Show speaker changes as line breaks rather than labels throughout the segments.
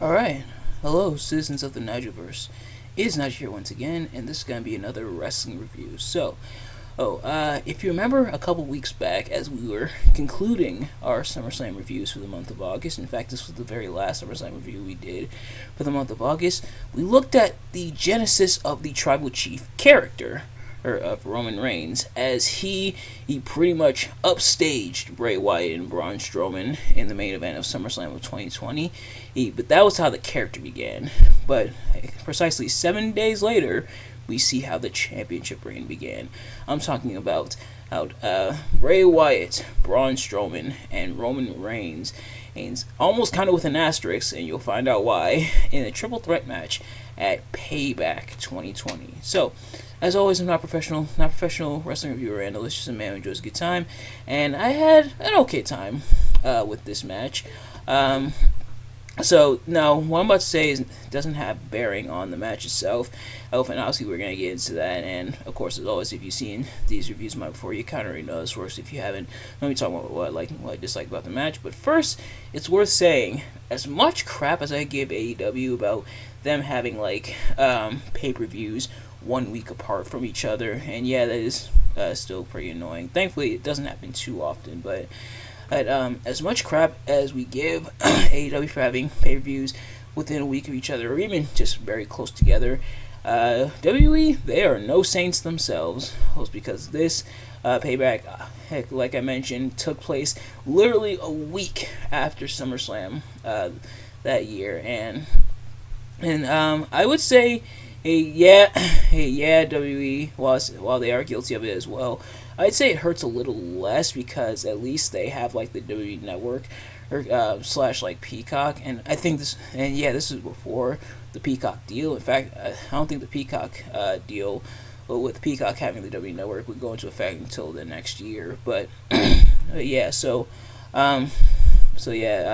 Alright, hello citizens of the Nigelverse. It is Nigel here once again, and this is going to be another wrestling review. If you remember a couple weeks back as we were concluding our SummerSlam reviews for the month of August, in fact this was the very last SummerSlam review we did for the month of August, we looked at the genesis of the Tribal Chief character, or of Roman Reigns, as he pretty much upstaged Bray Wyatt and Braun Strowman in the main event of SummerSlam of 2020. But that was how the character began. But precisely 7 days later, we see how the championship reign began. I'm talking about Bray Wyatt, Braun Strowman, and Roman Reigns, and almost kind of with an asterisk, and you'll find out why, in a triple threat match at Payback 2020. So, as always, I'm not professional wrestling reviewer analyst, just a man who enjoys a good time, and I had an okay time with this match. So now, what I'm about to say doesn't have bearing on the match itself. And obviously, we're gonna get into that. And of course, as always, if you've seen these reviews before, you kind of already know this works. If you haven't, let me talk about what I like and what I dislike about the match. But first, it's worth saying, as much crap as I give AEW about them having pay-per-views 1 week apart from each other, and yeah, that is still pretty annoying. Thankfully, it doesn't happen too often, but. As much crap as we give AEW for having pay-per-views within a week of each other, or even just very close together, WWE, they are no saints themselves. Well, because this payback, heck, like I mentioned, took place literally a week after SummerSlam that year, and I would say, WWE, while they are guilty of it as well, I'd say it hurts a little less because at least they have like the WWE Network or slash like Peacock, and I think this is before the Peacock deal. In fact, I don't think the Peacock deal with Peacock having the WWE Network would go into effect until the next year. But yeah,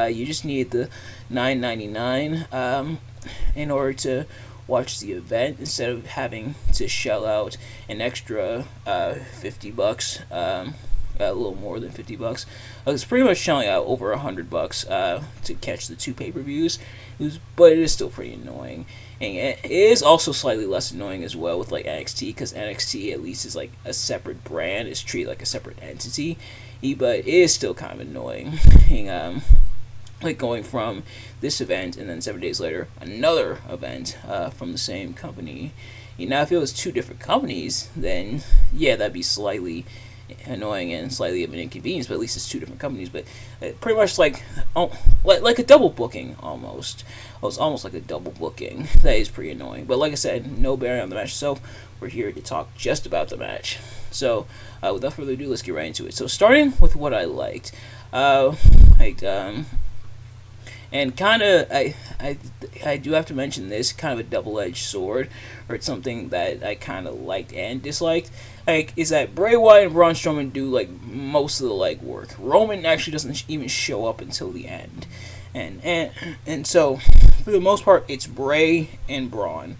you just need the $9.99 in order to watch the event instead of having to shell out an extra $50, a little more than $50. It's pretty much shelling out over $100 to catch the two pay-per-views, but it is still pretty annoying. And it is also slightly less annoying as well with like NXT, because NXT at least is like a separate brand, is treated like a separate entity, but it is still kind of annoying. And, like going from this event and then 7 days later another event from the same company. If it was two different companies, then yeah, that'd be slightly annoying and slightly of an inconvenience. But at least it's two different companies. But pretty much like a double booking almost. Well, it's almost like a double booking. That is pretty annoying. But like I said, no bearing on the match itself. We're here to talk just about the match. So without further ado, let's get right into it. So starting with what I liked, and kind of, I do have to mention this, kind of a double-edged sword, or it's something that I kind of liked and disliked, is that Bray Wyatt and Braun Strowman do, most of the legwork. Roman actually doesn't even show up until the end. And so, for the most part, it's Bray and Braun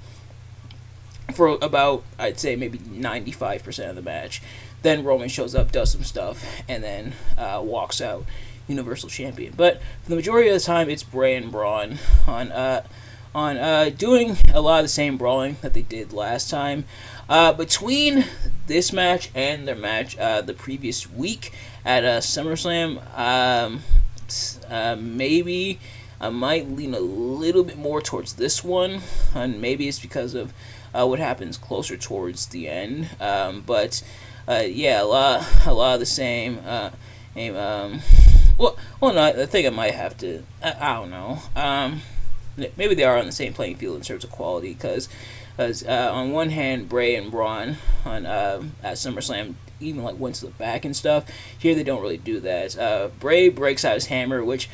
for about, I'd say, maybe 95% of the match. Then Roman shows up, does some stuff, and then walks out Universal Champion. But for the majority of the time, it's Bray and Braun on doing a lot of the same brawling that they did last time. Between this match and their match the previous week at SummerSlam, maybe I might lean a little bit more towards this one, and maybe it's because of what happens closer towards the end. Yeah, a lot of the same. No, I think I might have to. I don't know. Maybe they are on the same playing field in terms of quality, because on one hand, Bray and Braun at SummerSlam even went to the back and stuff. Here they don't really do that. Bray breaks out his hammer, which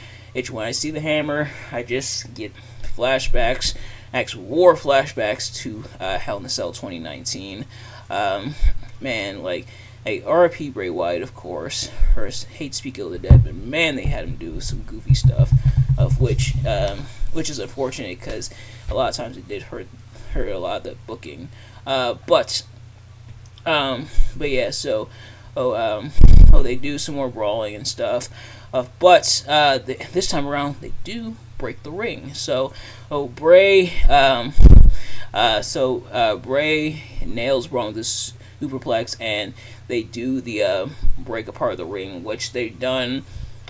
when I see the hammer, I just get flashbacks, war flashbacks to Hell in a Cell 2019. Hey, R.I.P. Bray Wyatt, of course. Or hate Speak of the Dead, but man, they had him do some goofy stuff, of which is unfortunate because a lot of times it did hurt a lot of the booking. But yeah, so they do some more brawling and stuff. But this time around, they do break the ring. So, Bray, Bray nails Braun with this superplex, and they do the break apart of the ring, which they've done.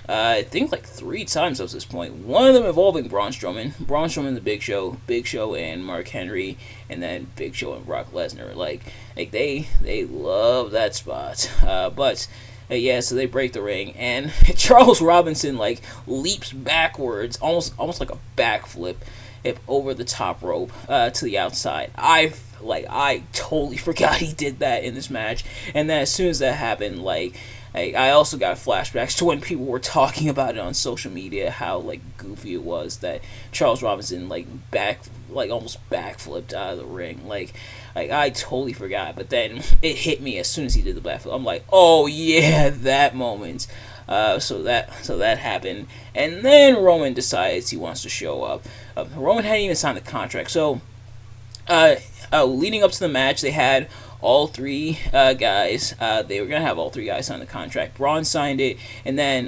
I think like 3 times up to this point. One of them involving Braun Strowman, the Big Show, and Mark Henry, and then Big Show and Brock Lesnar. Like they love that spot. So they break the ring, and Charles Robinson like leaps backwards, almost like a backflip, over the top rope to the outside. I totally forgot he did that in this match, and then as soon as that happened, I also got flashbacks to when people were talking about it on social media, how goofy it was that Charles Robinson almost backflipped out of the ring. I totally forgot, but then it hit me as soon as he did the backflip. I'm like, oh yeah, that moment. So that happened, and then Roman decides he wants to show up. Roman hadn't even signed the contract, so leading up to the match, they had all 3 guys. They were gonna have all 3 guys sign the contract. Braun signed it, and then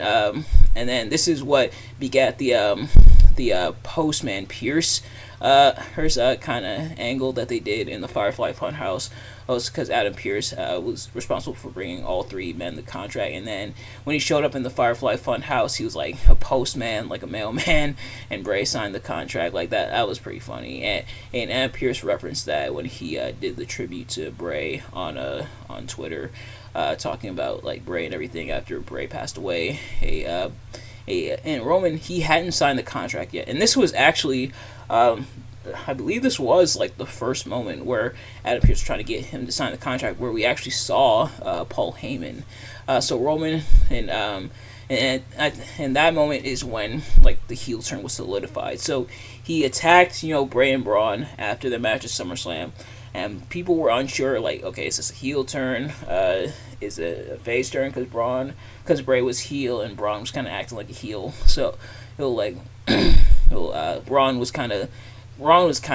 this is what begat the Postman Pierce kind of angle that they did in the Firefly Funhouse. Was because Adam Pearce was responsible for bringing all 3 men the contract, and then when he showed up in the Firefly Funhouse, he was like a postman, like a mailman, and Bray signed the contract. That was pretty funny, and Adam Pearce referenced that when he did the tribute to Bray on Twitter, talking about Bray and everything after Bray passed away. And Roman, he hadn't signed the contract yet, and this was actually. I believe this was the first moment where Adam Pearce was trying to get him to sign the contract, where we actually saw Paul Heyman. So Roman and that moment is when the heel turn was solidified. So he attacked Bray and Braun after the match at SummerSlam, and people were unsure okay, is this a heel turn? Is it a face turn? Because Bray was heel and Braun was kind of acting like a heel. So Braun was kind of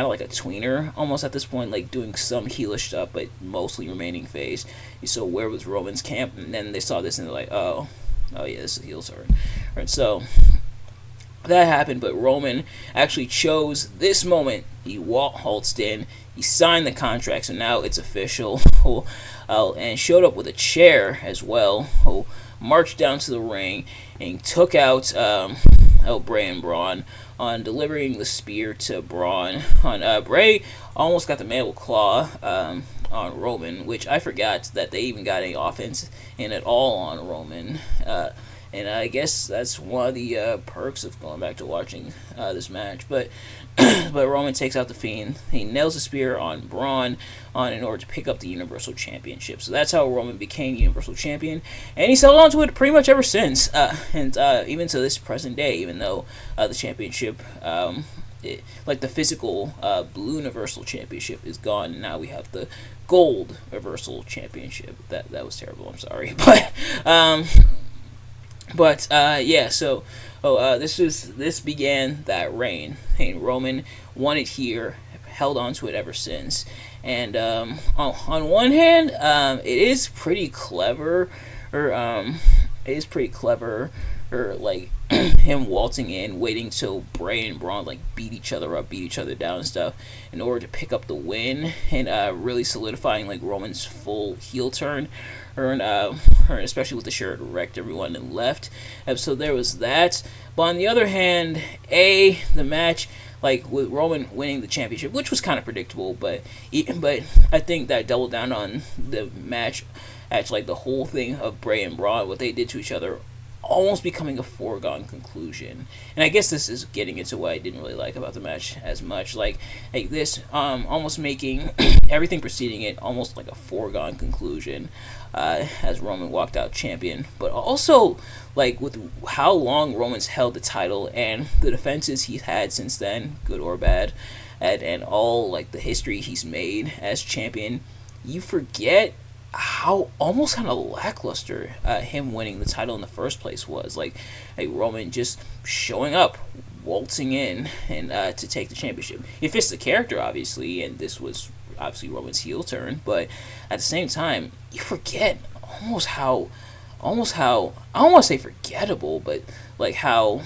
like a tweener almost at this point, doing some heelish stuff, but mostly remaining face. So where was Roman's camp? And then they saw this and they're like, oh yeah, this is a heel turn. Right, so that happened, but Roman actually chose this moment. He waltzed in, he signed the contract, so now it's official. And showed up with a chair as well. Marched down to the ring and took out Bray and Braun on delivering the spear to Braun. Bray almost got the mandible claw on Roman, which I forgot that they even got any offense in at all on Roman. And I guess that's one of the perks of going back to watching this match. But Roman takes out the Fiend. He nails the spear on Braun in order to pick up the Universal Championship. So that's how Roman became Universal Champion. And he's held on to it pretty much ever since. And even to this present day, even though the championship, the physical blue Universal Championship is gone. Now we have the gold Universal Championship. That was terrible. I'm sorry. This began that reign. And Roman won it here, held on to it ever since. And on one hand, it is pretty clever, him waltzing in, waiting till Bray and Braun beat each other up, beat each other down and stuff, in order to pick up the win, and really solidifying Roman's full heel turn, especially with the shirt wrecked everyone and left. So there was that. But on the other hand, the match, with Roman winning the championship, which was kind of predictable, but I think that doubled down on the match, actually, the whole thing of Bray and Braun, what they did to each other, almost becoming a foregone conclusion. And I guess this is getting into what I didn't really like about the match as much. This almost making everything preceding it almost like a foregone conclusion, as Roman walked out champion. But also, with how long Roman's held the title and the defenses he's had since then, good or bad, and all the history he's made as champion, you forget how almost kind of lackluster him winning the title in the first place was. Roman just showing up, waltzing in, and to take the championship. It fits the character, obviously, and this was obviously Roman's heel turn, but at the same time, you forget almost how I don't want to say forgettable, but like how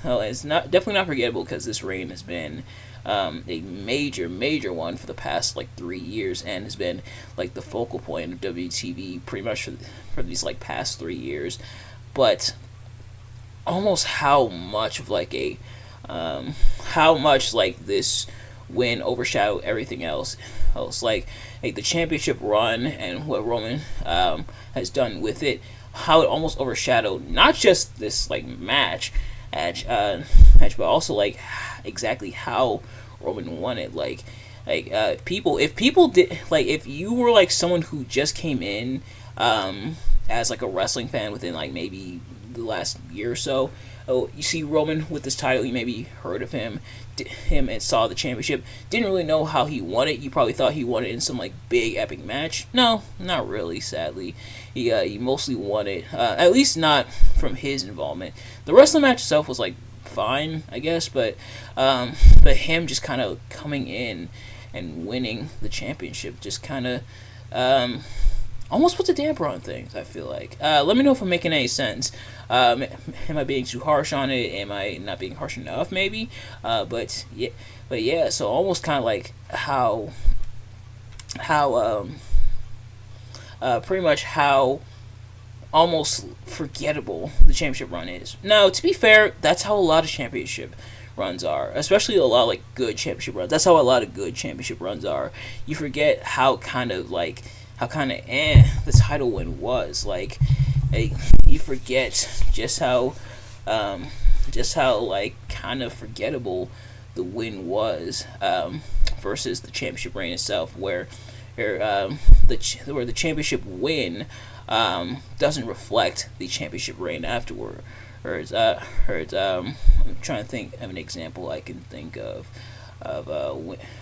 it's not definitely not forgettable because this reign has been a major one for the past like 3 years, and has been like the focal point of WTV pretty much for these like past 3 years. But almost how much of like a how much like this win overshadowed everything else. Like the championship run and what Roman has done with it, how it almost overshadowed not just this like match, but also like exactly how Roman won it. People, if people did, like, if you were like someone who just came in as like a wrestling fan within like maybe the last year or so, you see Roman with this title, you maybe heard of him and saw the championship, didn't really know how he won it. You probably thought he won it in some like big epic match. No, not really, sadly. He mostly won it, at least not from his involvement. The rest of the match itself was like fine, I guess, but him just kind of coming in and winning the championship just kind of almost puts a damper on things, I feel like. Let me know if I'm making any sense. Am I being too harsh on it? Am I not being harsh enough, maybe? But yeah, so almost kind of like how pretty much how almost forgettable the championship run is. Now, to be fair, that's how a lot of championship runs are, especially a lot of like good championship runs. That's how a lot of good championship runs are. You forget how kind of the title win was. You forget just how like kind of forgettable the win was versus the championship reign itself, where the championship win doesn't reflect the championship reign afterward. I'm trying to think of an example I can think of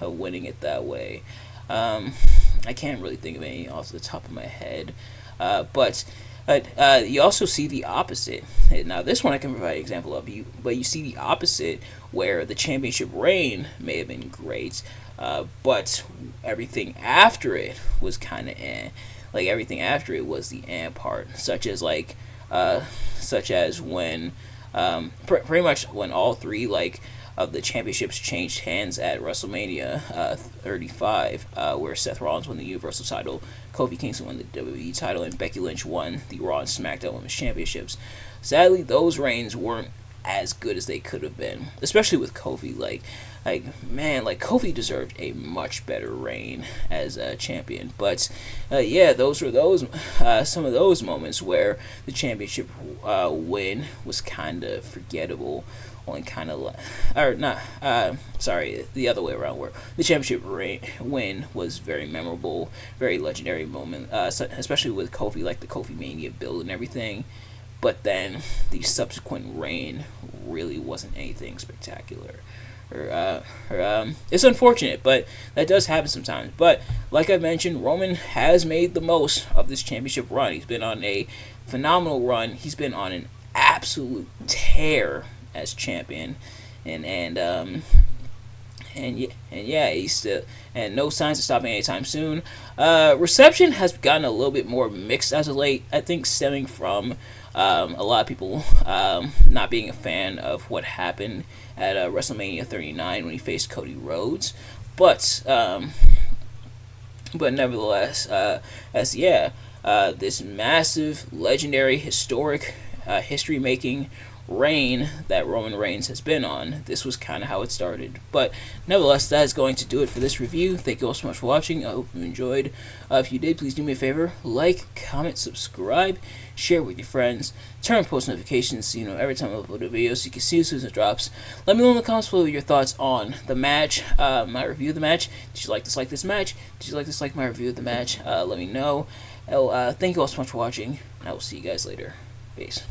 winning it that way. I can't really think of any off the top of my head, but you also see the opposite. Now, this one I can provide an example of, but you see the opposite, where the championship reign may have been great, but everything after it was kind of eh. Like, everything after it was the eh part, such as when pretty much when all three of the championships changed hands at WrestleMania 35, where Seth Rollins won the Universal title, Kofi Kingston won the WWE title, and Becky Lynch won the Raw and SmackDown Women's Championships. Sadly, those reigns weren't as good as they could have been, especially with Kofi. Kofi deserved a much better reign as a champion. But those were some of those moments where the championship win was kind of forgettable, and kind of the other way around, where the championship win was very memorable, very legendary moment, especially with Kofi, like the Kofi Mania build and everything. But then the subsequent reign really wasn't anything spectacular. It's unfortunate, but that does happen sometimes. But like I mentioned, Roman has made the most of this championship run. He's been on a phenomenal run. He's been on an absolute tear as champion, and he's still, and no signs of stopping anytime soon. Reception has gotten a little bit more mixed as of late, I think, stemming from a lot of people not being a fan of what happened at WrestleMania 39 when he faced Cody Rhodes, but nevertheless, this massive, legendary, historic, history-making reign that Roman Reigns has been on, this was kind of how it started. But nevertheless, that is going to do it for this review. Thank you all so much for watching. I hope you enjoyed. If you did, please do me a favor, like, comment, subscribe, share with your friends, turn on post notifications so you know every time I upload a video, so you can see as soon as it drops. Let me know in the comments below your thoughts on the match, my review of the match. Did you dislike this match? Did you dislike my review of the match? Let me know. Thank you all so much for watching, and I will see you guys later. Peace.